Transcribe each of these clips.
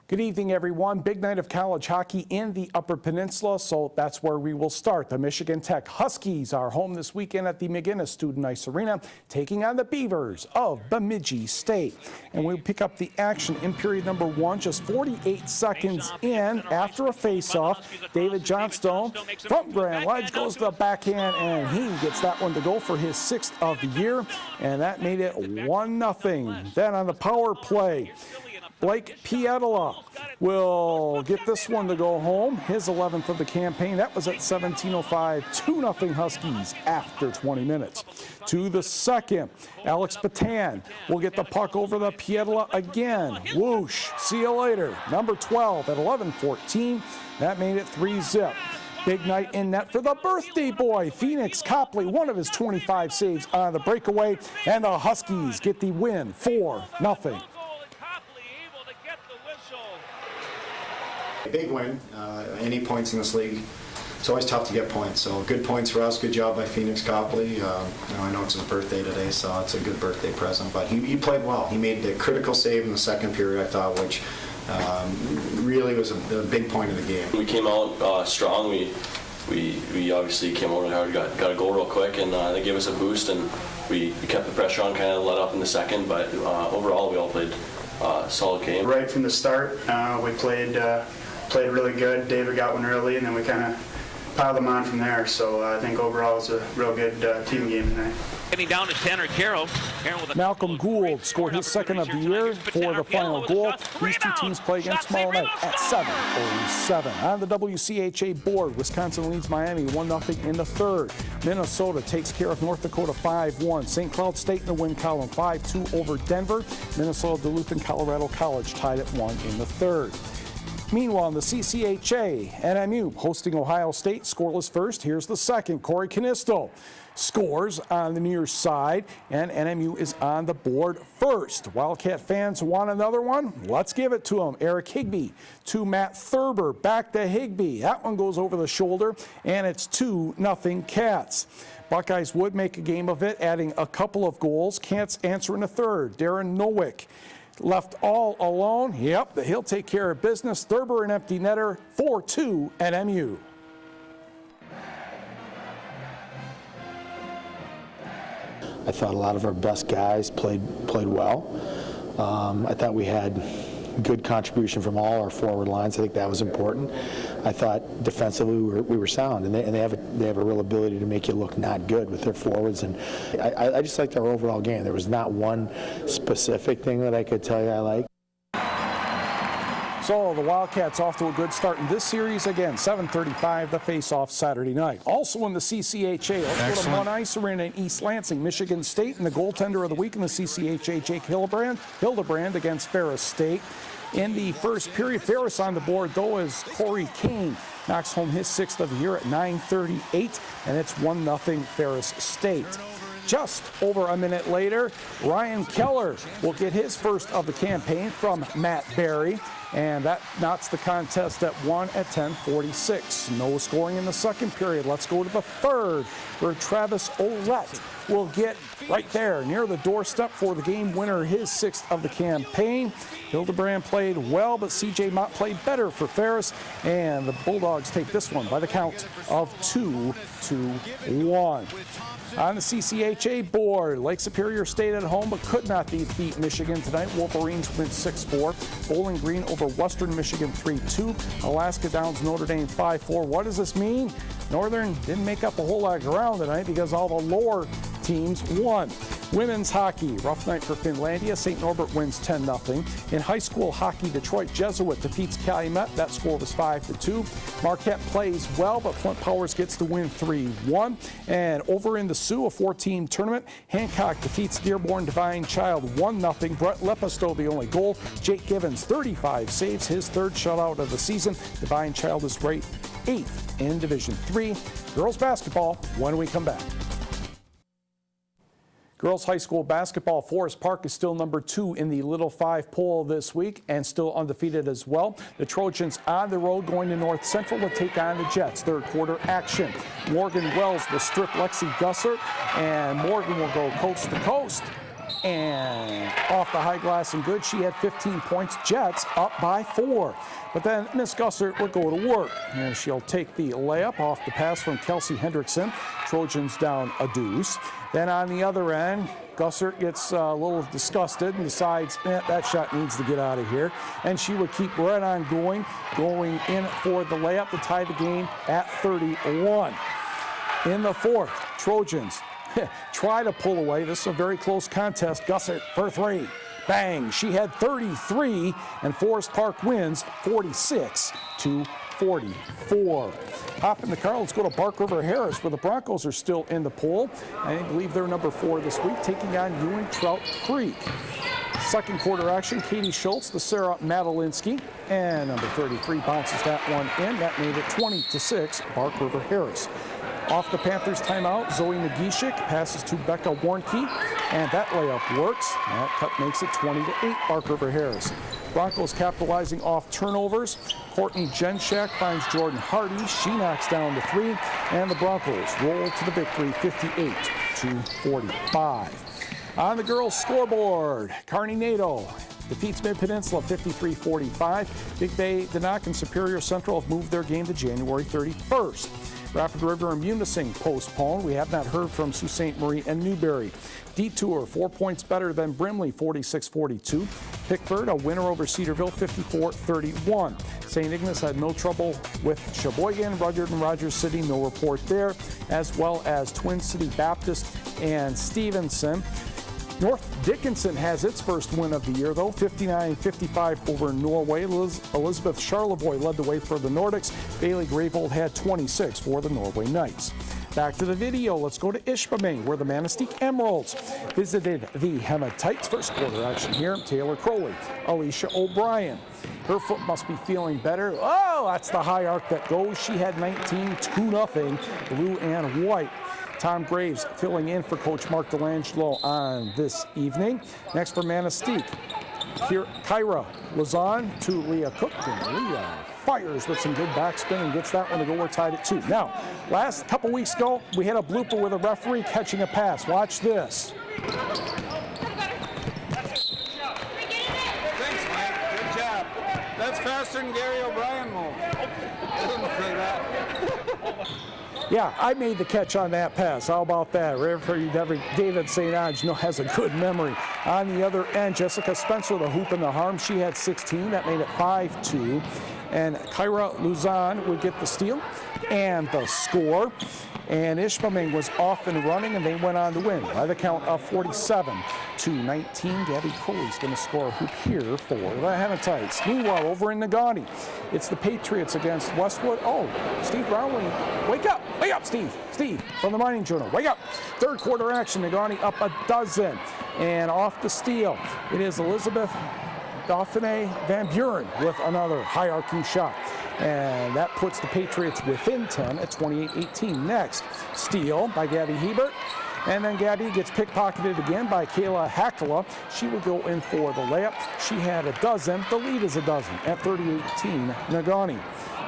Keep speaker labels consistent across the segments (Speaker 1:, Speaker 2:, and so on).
Speaker 1: Good evening, everyone. Big night of college hockey in the Upper Peninsula, so that's where we will start. The Michigan Tech Huskies are home this weekend at the McGinnis Student Ice Arena, taking on the Beavers of Bemidji State. And we'll pick up the action in period number 1, just 48 seconds in after a face-off. David Johnstone from Grand Ledge goes to the backhand, and he gets that one to go for his 6th of the year, and that made it 1-0. Then on the power play, Blake Pietila will get this one to go home, his 11th of the campaign. That was at 17:05, 2-0 Huskies after 20 minutes. To the second, Alex Patan will get the puck over the Pietila again. Whoosh, see you later. Number 12 at 11:14, that made it 3-0. Big night in net for the birthday boy, Phoenix Copley, one of his 25 saves on the breakaway, and the Huskies get the win, 4-0.
Speaker 2: Big win, any points in this league. It's always tough to get points, so good points for us. Good job by Phoenix Copley. I know it's his birthday today, so it's a good birthday present, but he played well. He made the critical save in the second period, I thought, which really was a big point of the game.
Speaker 3: We came out strong. We obviously came out really hard, got a goal real quick, and they gave us a boost, and we kept the pressure on, kind of let up in the second, but overall we all played a solid game.
Speaker 4: Right from the start, we played really good. David got one early, and then we kind of piled them on from there. So I think overall it's a real good team game tonight.
Speaker 5: Getting down to Tanner Carroll.
Speaker 1: Malcolm Gould scored his 2nd of the year for the final goal. These two teams play again tomorrow night at 7:07. On the WCHA board, Wisconsin leads Miami 1-0 in the 3rd. Minnesota takes care of North Dakota 5-1. St. Cloud State in the win column 5-2 over Denver. Minnesota, Duluth, and Colorado College tied at 1 in the 3rd. Meanwhile, in the CCHA, NMU hosting Ohio State, scoreless first. Here's the second. Corey Canisto scores on the near side, and NMU is on the board first. Wildcat fans want another one? Let's give it to them. Eric Higbee to Matt Thurber. Back to Higbee. That one goes over the shoulder, and it's 2-0 Cats. Buckeyes would make a game of it, adding a couple of goals. Cats answer in the 3rd. Darren Nowick left all alone. Yep, he'll take care of business. Thurber an empty netter, 4-2 NMU.
Speaker 6: I thought a lot of our best guys played well. I thought we had good contribution from all our forward lines. I think that was important. I thought defensively we were sound, and they have a real ability to make you look not good with their forwards. And I just liked our overall game. There was not one specific thing that I could tell you I liked.
Speaker 1: So the Wildcats off to a good start in this series. Again, 7:35, the face-off Saturday night. Also in the CCHA, let's go to One Ice Arena in East Lansing, Michigan State, and the goaltender of the week in the CCHA, Jake Hildebrand against Ferris State. In the first period, Ferris on the board, though, as Corey Kane knocks home his 6th of the year at 9:38, and it's 1-0 Ferris State. Just over a minute later, Ryan Keller will get his 1st of the campaign from Matt Barry, and that knocks the contest at 1 at 10:46. No scoring in the second period. Let's go to the 3rd, where Travis Ouellette will get right there near the doorstep for the game winner, his 6th of the campaign. Hildebrand played well, but CJ Mott played better for Ferris, and the Bulldogs take this one by the count of 2-1. On the CCHA board, Lake Superior stayed at home but could not beat Michigan tonight. Wolverines win 6-4. Bowling Green over Western Michigan 3-2. Alaska Downs Notre Dame 5-4. What does this mean? Northern didn't make up a whole lot of ground tonight because all the lower teams won. Women's hockey, rough night for Finlandia. St. Norbert wins 10-0. In high school hockey, Detroit Jesuit defeats Calumet. That score was 5-2. Marquette plays well, but Flint Powers gets the win 3-1. And over in the Sioux, a 4-team tournament, Hancock defeats Dearborn Divine Child 1-0. Brett Lepisto the only goal. Jake Givens, 35 saves, his 3rd shutout of the season. Divine Child is ranked 8th in Division III. Girls basketball when we come back. Girls high school basketball, Forest Park is still number 2 in the Little 5 poll this week and still undefeated as well. The Trojans on the road going to North Central to take on the Jets. 3rd quarter action. Morgan Wells will strip Lexi Gussert, and Morgan will go coast to coast and off the high glass and good. She had 15 points. Jets up by 4. But then Miss Gussert will go to work, and she'll take the layup off the pass from Kelsey Hendrickson. Trojans down a deuce. Then on the other end, Gussert gets a little disgusted and decides that shot needs to get out of here. And she would keep right on going in for the layup to tie the game at 31. In the fourth, Trojans try to pull away. This is a very close contest. Gussert for 3. Bang! She had 33, and Forest Park wins 46-44. Hop in the car. Let's go to Bark River Harris, where the Broncos are still in the poll. I believe they're number 4 this week, taking on Ewing Trout Creek. Second quarter action, Katie Schultz, the Sarah Madalinsky, and number 33 bounces that one in. That made it 20-6, Bark River Harris. Off the Panthers timeout, Zoe Nagishik passes to Becca Warnke, and that layup works. That cut makes it 20-8, Bark River Harris. Broncos capitalizing off turnovers. Courtney Jenshak finds Jordan Hardy. She knocks down the 3, and the Broncos roll to the victory 58-45. On the girls' scoreboard, Kearney NATO defeats Mid-Peninsula 53-45. Big Bay, Danac, and Superior Central have moved their game to January 31st. Rapid River and Munising postponed. We have not heard from Sault Ste. Marie and Newberry. Detour 4 points better than Brimley, 46-42. Pickford a winner over Cedarville, 54-31. St. Ignace had no trouble with Sheboygan. Rudyard and Rogers City, no report there, as well as Twin City Baptist and Stevenson. North Dickinson has its first win of the year, though, 59-55 over Norway. Elizabeth Charlevoix led the way for the Nordics. Bailey Gravold had 26 for the Norway Knights. Back to the video. Let's go to Ishpeming, where the Manistee Emeralds visited the Hematites. First quarter action here. Taylor Crowley, Alicia O'Brien. Her foot must be feeling better. Oh, that's the high arc that goes. She had 19, 2-0, blue and white. Tom Graves filling in for Coach Mark Delangelo on this evening. Next for Manistee, Kyra Lazan to Leah Cook, and Leah fires with some good backspin and gets that one to go. We're tied at 2. Now, last couple weeks ago, we had a blooper with a referee catching a pass. Watch this.
Speaker 7: Thanks, Mike. Good job. That's faster than Gary O'Brien move. Didn't say that.
Speaker 1: Yeah, I made the catch on that pass. How about that? Referee David St. Ange has a good memory. On the other end, Jessica Spencer, the hoop and the harm. She had 16. That made it 5-2. And Kyra Luzon would get the steal and the score. And Ishpeming was off and running, and they went on to win by the count of 47-19. Gabby Coley's going to score a hoop here for the Hematites. Meanwhile, over in Negaunee, it's the Patriots against Westwood. Oh, Steve Brownlee, wake up, Steve. Steve from the Mining Journal, wake up. Third quarter action, Negaunee up a dozen. And off the steal, it is Elizabeth Dauphine Van Buren with another high arcing shot. And that puts the Patriots within 10 at 28-18. Next, steal by Gabby Hebert. And then Gabby gets pickpocketed again by Kayla Hakala. She would go in for the layup. She had a dozen. The lead is a dozen at 30-18 Negaunee.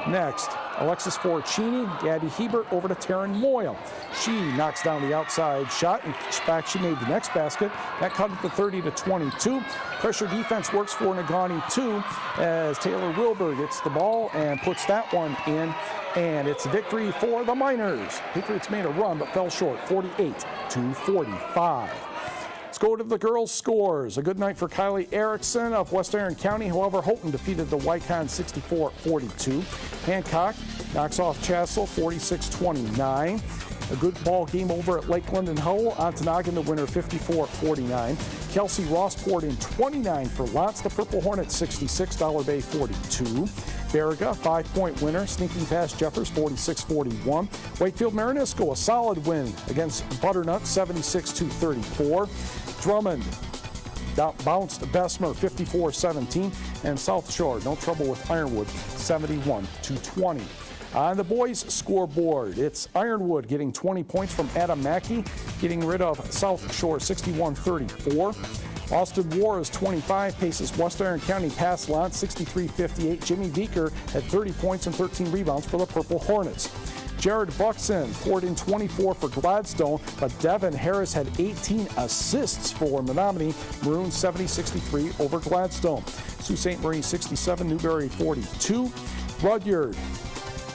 Speaker 1: Next, Alexis Forcini, Gabby Hebert over to Taryn Moyle. She knocks down the outside shot. In fact, she made the next basket. That cut it to 30-22. Pressure defense works for Negaunee too, as Taylor Wilbur gets the ball and puts that one in. And it's a victory for the Miners. Patriots made a run but fell short, 48-45. Let's go to the girls' scores. A good night for Kylie Erickson of West Iron County. However, Houghton defeated the Wycon 64-42. Hancock knocks off Chassell 46-29. A good ball game over at Lakeland and Howell. Ontonagon the winner 54-49. Kelsey Ross poured in 29 for Lots. The Purple Hornets 66, Dollar Bay 42. Baraga, 5-point winner, sneaking past Jeffers 46-41. Wakefield Marinisco, a solid win against Butternut 76-34. Drummond bounced Bessemer 54-17. And South Shore, no trouble with Ironwood 71-20. On the boys' scoreboard, it's Ironwood getting 20 points from Adam Mackey, getting rid of South Shore 61-34. Austin Juarez 25 paces West Iron County past Lant 63-58. Jimmy Beaker had 30 points and 13 rebounds for the Purple Hornets. Jared Buxton poured in 24 for Gladstone, but Devin Harris had 18 assists for Menominee. Maroons 70-63 over Gladstone. Sault Ste. Marie 67, Newberry 42. Rudyard,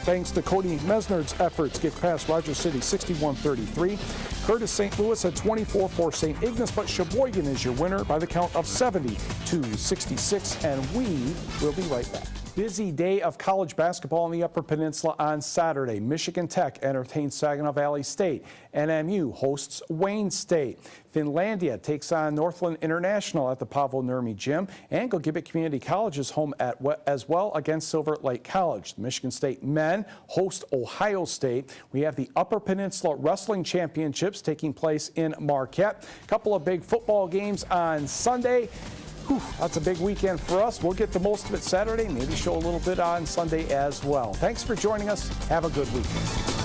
Speaker 1: thanks to Cody Mesnard's efforts, get past Rogers City 61-33. Curtis St. Louis had 24 for St. Ignace, but Sheboygan is your winner by the count of 70-66, and we will be right back. Busy day of college basketball in the Upper Peninsula on Saturday. Michigan Tech entertains Saginaw Valley State. NMU hosts Wayne State. Finlandia takes on Northland International at the Pavel Nurmi Gym. And Gogibic Community College is home as well against Silver Lake College. The Michigan State men host Ohio State. We have the Upper Peninsula Wrestling Championships taking place in Marquette. A couple of big football games on Sunday. Whew, that's a big weekend for us. We'll get the most of it Saturday, maybe show a little bit on Sunday as well. Thanks for joining us. Have a good weekend.